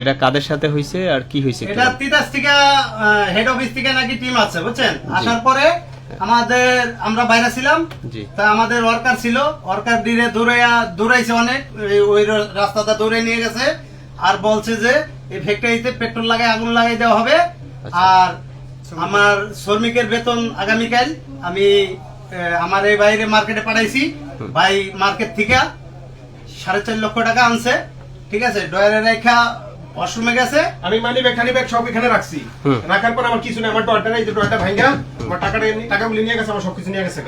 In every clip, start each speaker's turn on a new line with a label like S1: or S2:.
S1: এটা কাদের সাথে হইছে আর কি হইছে?
S2: এটা তিতাস থেকে হেড অফিস থেকে নাকি টিম আছে বুঝছেন। আসার পরে আমরা বাইরে ছিলাম, তা আমাদের ওয়ার্কার ছিল, ওয়ার্কার দিয়ে দৌড়াইছে অনেক, ওই রাস্তাটা দৌড়ে নিয়ে গেছে আর বলছে যে এই ফ্যাক্টরিতে পেট্রোল লাগাই আগুন লাগাই দেওয়া হবে। আর আমার শ্রমিকের বেতন আগামীকাল আমি আমার এই বাইরে মার্কেটে পাঠাইছি, ভাই মার্কেট থেকে 4.5 লক্ষ টাকা আনছে, ঠিক আছে। ডয়ারে রেখা ওয়াশরুমে গেছে,
S3: আমি মানি ব্যাগ খানি ব্যাগ সব এখানে রাখছি। রাখার পর আমার কিছু নেই, আমার ডয়ারটা এই যে ডয়ারটা ভাঙা, আমার টাকাগুলো নিয়ে গেছে, আমার সবকিছু নিয়ে গেছে।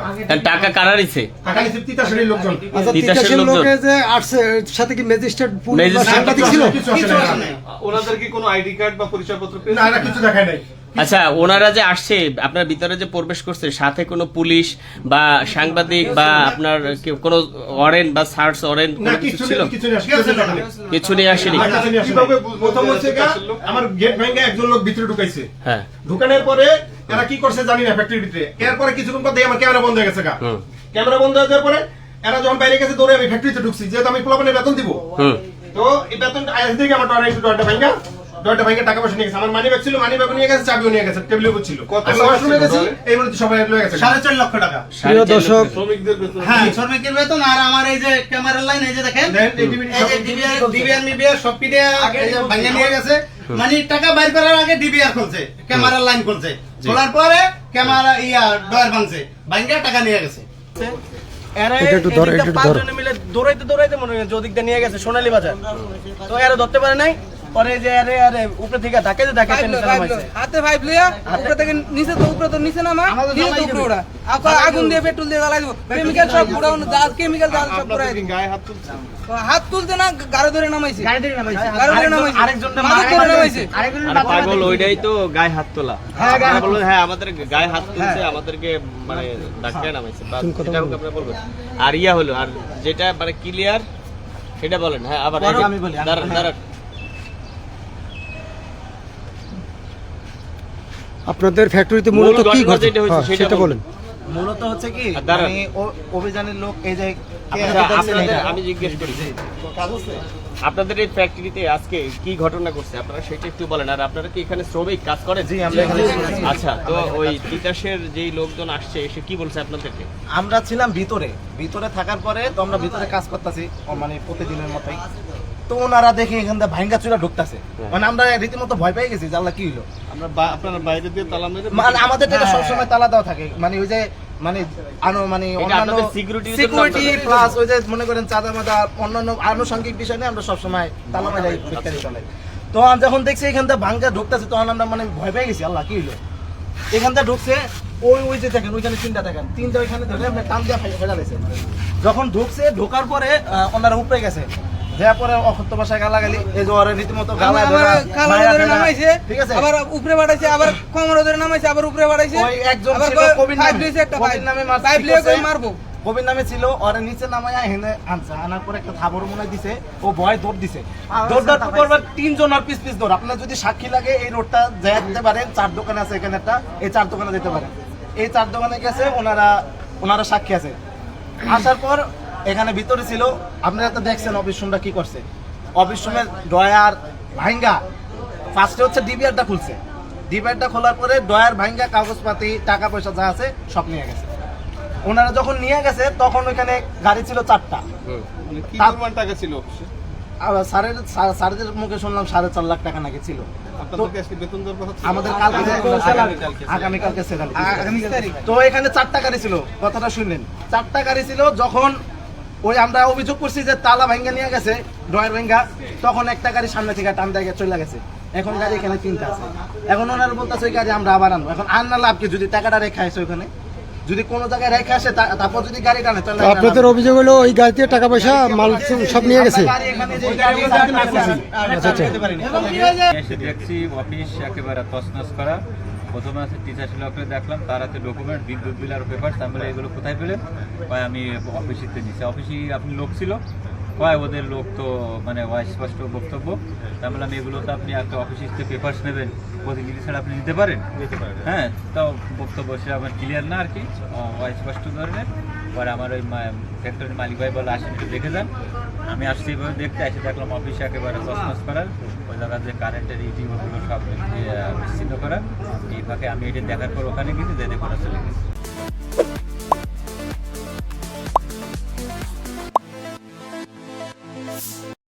S1: টাকা কারা নিছে?
S3: টাকা নিছে তিতাসের লোকজন।
S4: আচ্ছা, তিতাসের লোকে যে আসছে সাথে কি ম্যাজিস্ট্রেট পুলিশ বা সাংবাদিক ছিল?
S3: কিছু আসে না।
S5: ওনাদের কি কোনো আইডি কার্ড বা পরিচয়পত্র
S3: না, এরা কিছু দেখায় নাই।
S1: আচ্ছা, ওনারা যে আসছে আপনার ভিতরে যে প্রবেশ করছে, সাথে কোনো পুলিশ বা সাংবাদিক বা আপনার কোনো ওয়ারেন্ট বা সার্চ ওয়ারেন্ট
S3: না, কিছু
S1: ছিল? কিছু নিয়ে আসেনি।
S3: কিভাবে প্রথম হচ্ছে আমার গেট ভাঙা একজন লোক ভিতরে ঢুকাইছে।
S1: হ্যাঁ,
S3: ঢুকানোর পরে এরা কি করছে জানি না, ফ্যাক্টরির ভিতরে। এরপরে কিছুক্ষণ পর দেখি আমার ক্যামেরা বন্ধ হয়ে গেছে। ক্যামেরা বন্ধ হয়ে যাওয়ার পরে এরা যখন বাইরে গেছে দৌড়ে আমি ফ্যাক্টরিতে ঢুকছি, যেহেতু আমি প্লাবনের বেতন দিব। তো এই বেতন দিকে আমার ডরটা ভাঙা, ডরটা ভাঙা টাকা পয়সা নিয়ে গেছে। আমার মানি ব্যাগ ছিল, মানি ব্যাগ নিয়ে গেছে, চাবিও নিয়ে গেছে, টেবিলের উপর ছিল। ওয়াশরুমে গেছি, এই মুহূর্তে সবাই লয়ে গেছে
S2: 4.5 লক্ষ টাকা।
S4: প্রিয় দর্শক,
S5: শ্রমিকদের বেতন?
S2: হ্যাঁ, শ্রমিকের বেতন। আর আমার এই যে ক্যামেরা লাইন, এই যে দেখেন, ডিবিআর মিডিয়া সব পিডিয়া ভাঙে নিয়ে গেছে। মানে টাকা বাইর করার আগে ডিবিআর খুলছে, ক্যামেরা লাইন খুলছে, খোলার পরে ক্যামেরা ডয়ার ভাঙছে, ভাঙে টাকা নিয়ে গেছে।
S6: দৌড়াইতে মনে হয় ওদিকটা নিয়ে গেছে সোনালী বাজার, তো এরা ধরতে পারে নাই। পরে যে আরে উপরে থেকে ধাক্কা হাতে ভাই প্লেয়া উপরে থেকে নিচে, তো উপরে তো নিচে নামা, নিচে তো উপরে ওরা আগুন দিয়ে পেট্রোল দিয়ে জ্বালাই দেবো, কেমিক্যাল সব পুরাও কেমিক্যাল সব পুরাই
S5: গায়ে হাত তুলছে?
S6: হাত তুলতে না, গাড়ি ধরে নামাইছে,
S2: আরেকজন
S1: পাগল ওইটাই তো গায়ে হাত তোলা। বললো হ্যাঁ আমাদের গায়ে হাত তুলছে, আমাদেরকে মানে ধাক্কায় নামাইছে, সেটা আপনারা বলবেন। আর ইয়া হলো, আর যেটা মানে ক্লিয়ার সেটা বলেন। হ্যাঁ, আবার
S2: আমি বলি,
S1: দাঁড়ান।
S4: আপনাদের ফ্যাক্টরিতে মূলত কি ঘটে সেটা বলেন।
S6: মূলত হচ্ছে কি অভিযানের লোক এই যে
S1: আমি জিজ্ঞেস করি আপনাদের এই ফ্যাক্টরিতে আজকে কি ঘটনা ঘটছে, আপনারা সেটা একটু বলেন। আর আপনারা কি এখানে শ্রমিক কাজ করেন?
S6: জি, আমরা এখানে।
S1: আচ্ছা, তো ওই তিতাসের যেই লোকজন আসছে এসে কি বলছে আপনাদেরকে?
S6: আমরা ছিলাম ভিতরে থাকার পরে, তো আমরা ভিতরে কাজ করতেছি মানে প্রতিদিনের মতোই। তো ওনারা দেখে এখান থেকে ভাঙ্গা চুরা ঢুকতেছে, মানে আমরা রীতিমতো ভয় পেয়ে গেছি যে আল্লাহ কি হলো।
S5: আপনারা বাইরে দিয়ে তালা মেরে?
S6: মানে আমাদের এটা সবসময় তালা দেওয়া থাকে, মানে ওই যে মানে অন্যান্য সিকিউরিটি প্লাস ওই যে মনে করেন চাঁদা মাদা অন্যান্য আনুষঙ্গিক বিষয় নিয়ে আমরা সবসময় তালা মেরে ফ্যাক্টরি চালাই। তো যখন দেখছি এখান থেকে ভাঙ্গা ঢুকতেছে, তখন আমরা মানে ভয় পেয়ে গেছি আল্লাহ কি হলো। এখান থেকে ঢুকছে, ওই যে দেখেন ওইখানে তিনটা ওইখানে ধরে আমরা টান দিয়ে ফেলা গেছে। যখন ঢোকার পরে ওনারা উপরে গেছে, যার পরে অকথ্য ভাষায় গালাগালি, এই যে ওরা রীতিমতো গালা ধরে নামাইছে, ঠিক আছে, আবার উপরে বাড়াইছে, আবার কোমর ধরে নামাইছে, আবার উপরে বাড়াইছে। ওই একজন ছিল কবির নামে মারবো, কবির নামে ছিল, ওরা নিচে নামায়া হেনে আনছে, আনার পরে একটা থাবর মনে দিছে, ও ভয় দৌড় দিছে, দৌড় করবার 3 জন আর পিস দৌড়। আপনার যদি সাক্ষী লাগে এই রোডটা যেতে পারেন, 4 দোকান আছে এখানে একটা, এই 4 দোকানে যেতে পারেন। এই 4 দোকানে গেছে, ওনারা সাক্ষী আছে। আসার পর এখানে ভিতরে ছিল, আপনারা তো দেখছেন অফিস রুমটা কি করছে। অফিস রুমের ডয়ার ভাঙ্গা, ফার্স্টে হচ্ছে ডিবিআরটা খুলছে, ডিবিআরটা খোলার পরে ডয়ার ভাঙ্গা, কাগজপাতি টাকা পয়সা যা আছে সব নিয়ে গেছে। ওনারা যখন নিয়ে গেছে তখন ওইখানে গাড়ি ছিল 4টা।
S5: কি পরিমাণ টাকা ছিল অফিসে?
S6: স্যারদের মুখে শুনলাম 4.5 লাখ টাকা নাকি ছিল।
S5: বেতন দেওয়ার কথা ছিল
S6: আমাদের আগামীকালকে স্যালারি। তো এখানে 4টা গাড়ি ছিল, কথাটা শুনলেন, 4টা গাড়ি ছিল। যখন ওই আমরা অভিযোগ করছি যে তালা ভাঙ্গা নিয়ে গেছে, ডয়ার ভাঙ্গা, তখন একটা গাড়ি সামনে থেকে টান দিয়ে চলে গেছে। এখন গাড়ি এখানে 3টা আছে। এখন ওনারা বলতেছে ওই গাড়ি আমরা আবার আনবো। এখন আননা লাভ কি, যদি টাকাটা রেখে আসে ওখানে, যদি কোনো জায়গায় রেখে আসে, তারপর যদি গাড়ি টানে, তাহলে
S4: আপনাদের অভিযোগ হলো ওই গাড়িতে টাকা পয়সা মাল সব নিয়ে গেছে।
S7: দেখছি অফিস একেবারে তছনছ করা। প্রথমে আছে তিতাস লোককে দেখলাম, তার হাতে ডকুমেন্ট, বিদ্যুৎ বিল আর পেপার। আমি বলে এগুলো কোথায় পেলেন? কয় আমি অফিসিতে দিচ্ছি। অফিসে আপনি লোক ছিল? কয় ওদের লোক তো মানে অস্পষ্ট বক্তব্য। আমি বললাম এগুলো তো আপনি একটা অফিসে পেপার্স নেবেন, প্রতিনিধি ছাড়া আপনি দিতে পারেন? হ্যাঁ, তাও বক্তব্য সে আমার ক্লিয়ার না আর কি, অস্পষ্ট ধরনের। পরে আমার ওই ফ্যাক্টরির মালিক ভাই বলে আসেন একটু দেখে যান। আমি আসছি এভাবে দেখতে, এসে দেখলাম অফিসে একেবারে তছনছ করার। জায়গায় যে কারেন্টের ইউটিউবগুলো সব বিচ্ছিন্ন করা, এই ফাঁকে আমি এটা দেখার পর ওখানে গেছি, যে দেখে ওরা চলে গেছে।